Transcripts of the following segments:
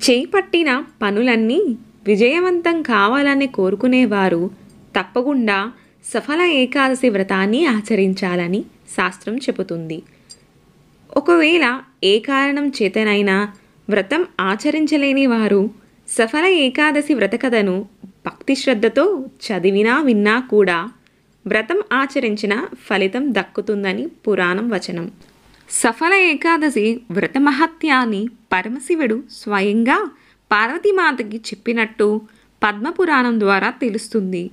చేపట్టిన పనులన్నీ విజయవంతం కావాలని కోరుకునేవారు తప్పకుండా సఫల ఏకాదశి వ్రతాన్ని ఆచరించాలని శాస్త్రం చెబుతుంది. ఒకవేళ ఏ కారణం చేతనైనా వ్రతం ఆచరించలేని వారు సఫల ఏకాదశి వ్రత కథను భక్తి శ్రద్ధతో చదివినా విన్నా కూడా వ్రతం ఆచరించిన ఫలితం దక్కుతుందని పురాణం వచనం. సఫల ఏకాదశి వ్రత మహత్యాన్ని పరమశివుడు స్వయంగా పార్వతీమాతకి చెప్పినట్టు పద్మపురాణం ద్వారా తెలుస్తుంది.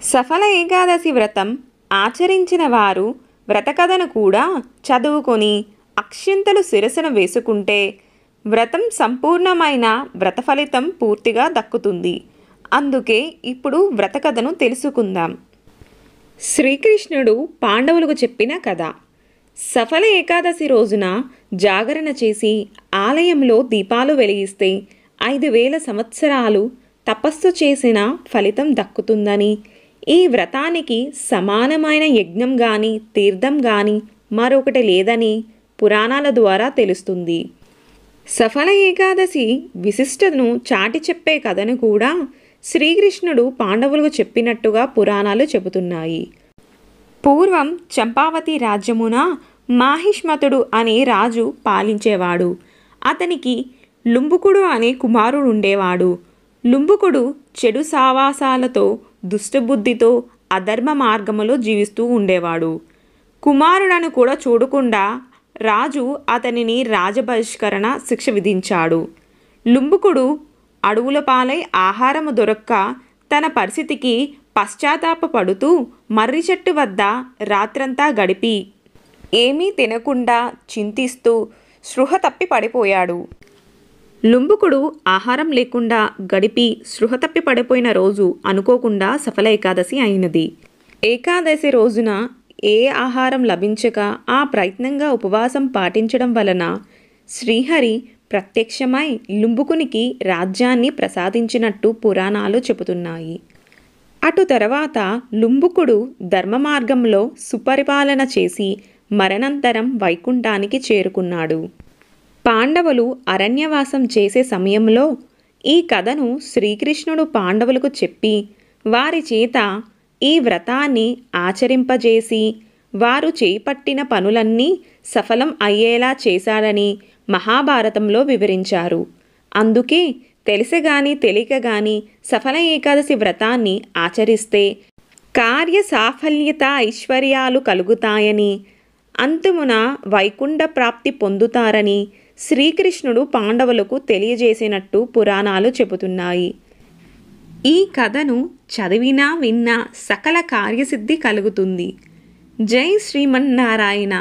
సఫల ఏకాదశి వ్రతం ఆచరించిన వారు వ్రతకథను కూడా చదువుకొని అక్షింతలు శిరసున వేసుకుంటే వ్రతం సంపూర్ణమైన వ్రత ఫలితం పూర్తిగా దక్కుతుంది. అందుకే ఇప్పుడు వ్రతకథను తెలుసుకుందాం. శ్రీకృష్ణుడు పాండవులకు చెప్పిన కథ. సఫల ఏకాదశి రోజున జాగరణ చేసి ఆలయంలో దీపాలు వెలిగిస్తే 5000 సంవత్సరాలు తపస్సు చేసిన ఫలితం దక్కుతుందని, ఈ వ్రతానికి సమానమైన యజ్ఞం కానీ తీర్థం కానీ మరొకటి లేదని పురాణాల ద్వారా తెలుస్తుంది. సఫల ఏకాదశి విశిష్టతను చాటి చెప్పే కథను కూడా శ్రీకృష్ణుడు పాండవులకు చెప్పినట్టుగా పురాణాలు చెబుతున్నాయి. పూర్వం చంపావతి రాజ్యమున మాహిష్మతుడు అనే రాజు పాలించేవాడు. అతనికి లుంబుకుడు అనే కుమారుడు ఉండేవాడు. లుంబుకుడు చెడు సావాసాలతో దుష్టబుద్ధితో అధర్మ మార్గములో జీవిస్తూ ఉండేవాడు. కుమారుడను కూడా చూడకుండా రాజు అతనిని రాజబహిష్కరణ శిక్ష విధించాడు. లుంబుకుడు అడవుల పాలై ఆహారము దొరక్క తన పరిస్థితికి పశ్చాత్తాపపడుతూ మర్రి చెట్టు వద్ద రాత్రంతా గడిపి ఏమీ తినకుండా చింతిస్తూ స్పృహ తప్పి పడిపోయాడు. లుంబుకుడు ఆహారం లేకుండా గడిపి స్పృహ తప్పి పడిపోయిన రోజు అనుకోకుండా సఫల ఏకాదశి అయినది. ఏకాదశి రోజున ఏ ఆహారం లభించక ఆ ప్రయత్నంగా ఉపవాసం పాటించడం వలన శ్రీహరి ప్రత్యక్షమై లుంబుకునికి రాజ్యాన్ని ప్రసాదించినట్టు పురాణాలు చెబుతున్నాయి. అటు తర్వాత లుంబుకుడు ధర్మ మార్గంలో సుపరిపాలన చేసి మరణంతరం వైకుంఠానికి చేరుకున్నాడు. పాండవులు అరణ్యవాసం చేసే సమయంలో ఈ కథను శ్రీకృష్ణుడు పాండవులకు చెప్పి వారి చేత ఈ వ్రతాన్ని ఆచరింపజేసి వారు చేపట్టిన పనులన్నీ సఫలం అయ్యేలా చేశాడని మహాభారతంలో వివరించారు. అందుకే తెలిసగాని తెలియక గాని సఫల ఏకాదశి వ్రతాన్ని ఆచరిస్తే కార్య సాఫల్యత ఐశ్వర్యాలు కలుగుతాయని, అంతమున వైకుంఠ ప్రాప్తి పొందుతారని శ్రీకృష్ణుడు పాండవులకు తెలియజేసినట్టు పురాణాలు చెబుతున్నాయి. ఈ కథను చదివినా విన్నా సకల కార్యసిద్ధి కలుగుతుంది. జై శ్రీమన్నారాయణ.